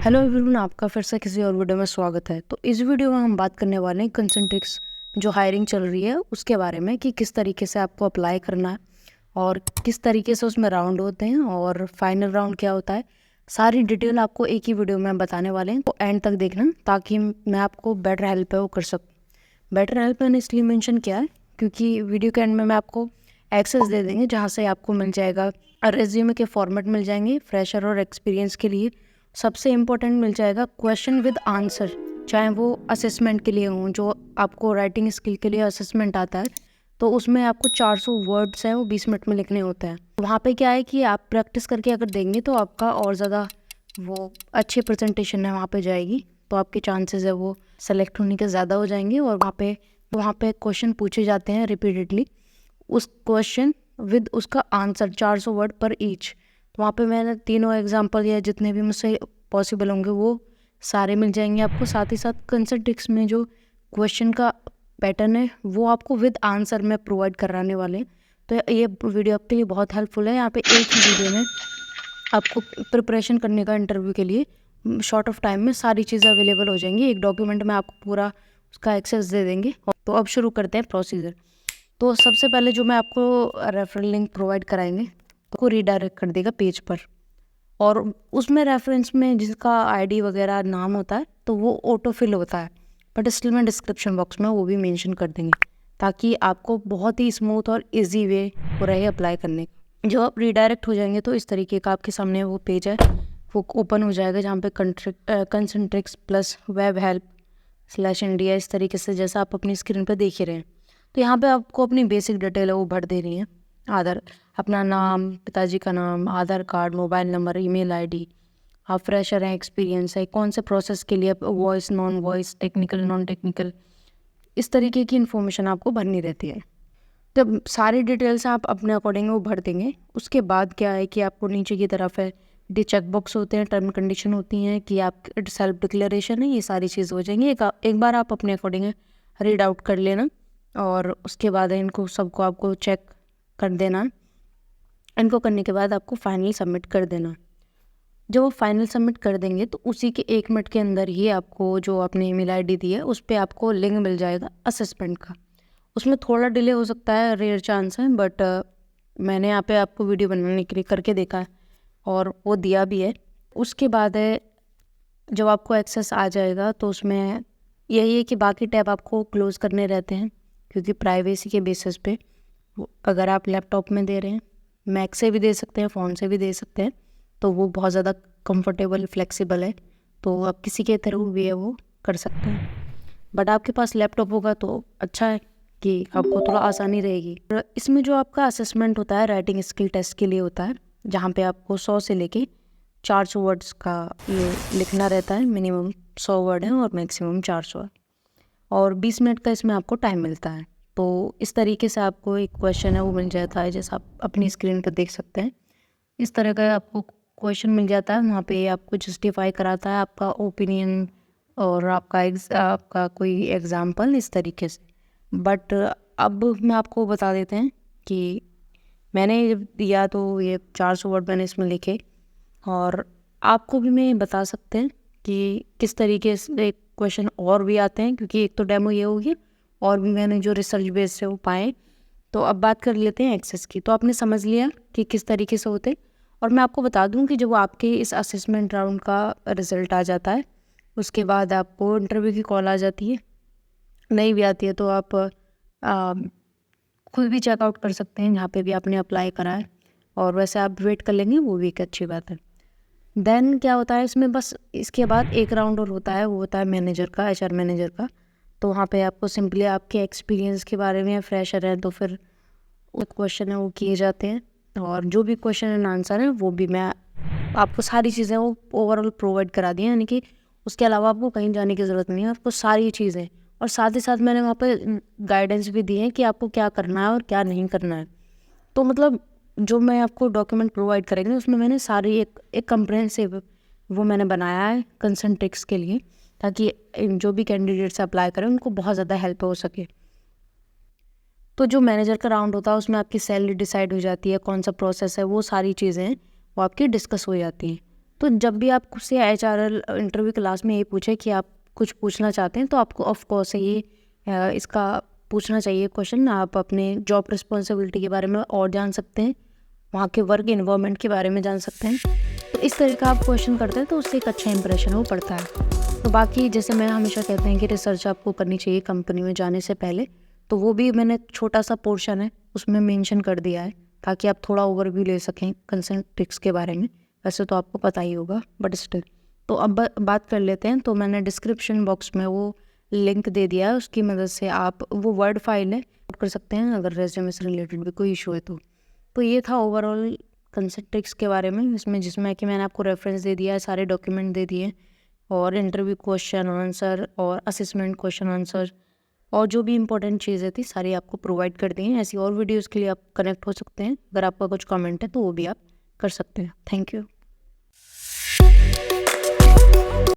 Hello everyone, आपका फिर से किसी और वीडियो में स्वागत है। तो इस वीडियो में हम बात करने वाले हैं कंसंट्रिक्स जो हायरिंग चल रही है उसके बारे में कि किस तरीके से आपको अप्लाई करना है और किस तरीके से उसमें राउंड होते हैं और फाइनल राउंड क्या होता है। सारी डिटेल आपको एक ही वीडियो में बताने वाले हैं, तो एंड तक देखना ताकि मैं आपको बेटर हेल्प है वो कर सकूँ। बेटर हेल्प मैंने इसलिए मेंशन किया है क्योंकि वीडियो के एंड में मैं आपको एक्सेस दे देंगे जहाँ से आपको मिल जाएगा रेज्यूमे के फॉर्मेट मिल जाएंगे फ्रेशर और एक्सपीरियंस के लिए। सबसे इम्पोर्टेंट मिल जाएगा क्वेश्चन विद आंसर, चाहे वो असेसमेंट के लिए हों, जो आपको राइटिंग स्किल के लिए असेसमेंट आता है तो उसमें आपको 400 वर्ड्स हैं वो 20 मिनट में लिखने होते हैं। वहाँ पे क्या है कि आप प्रैक्टिस करके अगर देंगे तो आपका और ज़्यादा वो अच्छी प्रेजेंटेशन है वहाँ पे जाएगी, तो आपके चांसेस है वो सेलेक्ट होने के ज़्यादा हो जाएंगे। और वहाँ पे क्वेश्चन पूछे जाते हैं रिपीटेडली, उस क्वेश्चन विद उसका आंसर 400 वर्ड पर ईच। तो वहाँ पे मैंने तीनों एग्जांपल या जितने भी मुझसे पॉसिबल होंगे वो सारे मिल जाएंगे आपको। साथ ही साथ कंसंट्रिक्स में जो क्वेश्चन का पैटर्न है वो आपको विद आंसर में प्रोवाइड कराने वाले हैं। तो ये वीडियो आपके लिए बहुत हेल्पफुल है। यहाँ पे एक ही वीडियो में आपको प्रिपरेशन करने का इंटरव्यू के लिए शॉर्ट ऑफ टाइम में सारी चीज़ें अवेलेबल हो जाएंगी। एक डॉक्यूमेंट में आपको पूरा उसका एक्सेस दे देंगे। तो अब शुरू करते हैं प्रोसीजर। तो सबसे पहले जो मैं आपको रेफरल लिंक प्रोवाइड कराएंगे तो रीडायरेक्ट कर देगा पेज पर, और उसमें रेफरेंस में जिसका आईडी वगैरह नाम होता है तो वो ऑटो फिल होता है, बट स्टिल में डिस्क्रिप्शन बॉक्स में वो भी मेंशन कर देंगे ताकि आपको बहुत ही स्मूथ और इजी वे हो रहे अप्लाई करने का। जब आप रीडायरेक्ट हो जाएंगे तो इस तरीके का आपके सामने वो पेज है वो ओपन हो जाएगा जहाँ पे कंसंट्रिक्स प्लस वेब हेल्प /इंडिया इस तरीके से जैसा आप अपनी स्क्रीन पर देख ही रहे हैं। तो यहाँ पे आपको अपनी बेसिक डिटेल है वो भर दे रही है। आधार, अपना नाम, पिताजी का नाम, Aadhaar card, mobile number, email ID, आप फ्रेशर हैं, एक्सपीरियंस है, कौन से प्रोसेस के लिए, voice non voice, technical non technical, इस तरीके की इन्फॉर्मेशन आपको भरनी रहती है। तो सारी डिटेल्स आप अपने अकॉर्डिंग वो भर देंगे। उसके बाद क्या है कि आपको नीचे की तरफ है डी चेक बॉक्स होते हैं, टर्म कंडीशन होती हैं कि आप सेल्फ डिक्लेरेशन है, ये सारी चीज़ हो जाएंगी। एक बार आप अपने अकॉर्डिंग रीड आउट कर लेना और उसके बाद इनको सबको आपको चेक कर देना। इनको करने के बाद आपको फाइनल सबमिट कर देना। जब वो फाइनल सबमिट कर देंगे तो उसी के 1 मिनट के अंदर ही आपको जो आपने ईमेल आईडी दी है उस पर आपको लिंक मिल जाएगा असेसमेंट का। उसमें थोड़ा डिले हो सकता है, रेयर चांस है, बट मैंने यहाँ पे आपको वीडियो बनाने के लिए करके देखा है और वो दिया भी है। उसके बाद है जब आपको एक्सेस आ जाएगा तो उसमें यही है कि बाकी टैब आपको क्लोज़ करने रहते हैं क्योंकि प्राइवेसी के बेसिस पे अगर आप लैपटॉप में दे रहे हैं, मैक से भी दे सकते हैं, फ़ोन से भी दे सकते हैं, तो वो बहुत ज़्यादा कंफर्टेबल फ्लेक्सिबल है, तो आप किसी के थ्रू भी है वो कर सकते हैं। बट आपके पास लैपटॉप होगा तो अच्छा है कि आपको थोड़ा आसानी रहेगी। इसमें जो आपका असेसमेंट होता है राइटिंग स्किल टेस्ट के लिए होता है, जहाँ पे आपको 100 से लेके 400 वर्ड्स का ये लिखना रहता है। मिनिमम 100 वर्ड है और मैक्सिमम 400 है, और 20 मिनट का इसमें आपको टाइम मिलता है। तो इस तरीके से आपको एक क्वेश्चन है वो मिल जाता है, जैसा आप अपनी स्क्रीन पर देख सकते हैं। इस तरह का आपको क्वेश्चन मिल जाता है, वहाँ पे आपको जस्टिफाई कराता है आपका ओपिनियन और आपका कोई एग्जाम्पल इस तरीके से। बट अब मैं आपको बता देते हैं कि मैंने दिया तो ये 400 वर्ड मैंने इसमें लिखे, और आपको भी मैं बता सकते हैं कि किस तरीके से क्वेश्चन और भी आते हैं, क्योंकि एक तो डेमो ये होगी और भी मैंने जो रिसर्च बेस से वो पाए। तो अब बात कर लेते हैं एक्सेस की। तो आपने समझ लिया कि किस तरीके से होते, और मैं आपको बता दूं कि जब आपके इस असेसमेंट राउंड का रिज़ल्ट आ जाता है उसके बाद आपको इंटरव्यू की कॉल आ जाती है। नहीं भी आती है तो आप खुद भी चेकआउट कर सकते हैं जहाँ पे भी आपने अप्लाई करा है, और वैसे आप वेट कर लेंगे वो भी एक अच्छी बात है। देन क्या होता है इसमें, बस इसके बाद एक राउंड और होता है, वो होता है मैनेजर का, HR मैनेजर का। तो वहाँ पे आपको सिंपली आपके एक्सपीरियंस के बारे में, फ्रेशर है तो फिर वो क्वेश्चन है वो किए जाते हैं, और जो भी क्वेश्चन एंड आंसर है वो भी मैं आपको सारी चीज़ें वो ओवरऑल प्रोवाइड करा दी हैं, यानी कि उसके अलावा आपको कहीं जाने की ज़रूरत नहीं है, आपको सारी चीज़ें। और साथ ही साथ मैंने वहाँ पर गाइडेंस भी दी है कि आपको क्या करना है और क्या नहीं करना है। तो मतलब जो मैं आपको डॉक्यूमेंट प्रोवाइड करेंगे उसमें मैंने सारी एक कंप्रहेंसिव वो मैंने बनाया है कंसंट्रिक्स के लिए, ताकि जो भी कैंडिडेट्स अप्लाई करें उनको बहुत ज़्यादा हेल्प हो सके। तो जो मैनेजर का राउंड होता है उसमें आपकी सैलरी डिसाइड हो जाती है, कौन सा प्रोसेस है, वो सारी चीज़ें वो आपकी डिस्कस हो जाती हैं। तो जब भी आपसे HRL इंटरव्यू क्लास में ये पूछे कि आप कुछ पूछना चाहते हैं तो आपको ऑफ कोर्स ये इसका पूछना चाहिए क्वेश्चन। आप अपने जॉब रिस्पॉन्सिबिलिटी के बारे में और जान सकते हैं, वहाँ के वर्क इन्वायरमेंट के बारे में जान सकते हैं। तो इस तरह का आप क्वेश्चन करते हैं तो उससे एक अच्छा इंप्रेशन वो पड़ता है। तो बाकी जैसे मैं हमेशा कहते हैं कि रिसर्च आपको करनी चाहिए कंपनी में जाने से पहले, तो वो भी मैंने छोटा सा पोर्शन है उसमें मेंशन कर दिया है ताकि आप थोड़ा ओवरव्यू ले सकें कंसेंट्रिक्स के बारे में। वैसे तो आपको पता ही होगा बट स्टिल। तो अब बात कर लेते हैं। तो मैंने डिस्क्रिप्शन बॉक्स में वो लिंक दे दिया है, उसकी मदद से आप वो वर्ड फाइल है कर सकते हैं अगर रेज्यूमे से रिलेटेड भी कोई इशू है तो। ये था ओवरऑल कंसेंट्रिक्स के बारे में, जिसमें कि मैंने आपको रेफरेंस दे दिया है, सारे डॉक्यूमेंट दे दिए और इंटरव्यू क्वेश्चन आंसर और असेसमेंट क्वेश्चन आंसर और जो भी इंपॉर्टेंट चीज़ें थी सारी आपको प्रोवाइड कर दी हैं। ऐसी और वीडियोज़ के लिए आप कनेक्ट हो सकते हैं। अगर आपका कुछ कमेंट है तो वो भी आप कर सकते हैं। Thank you.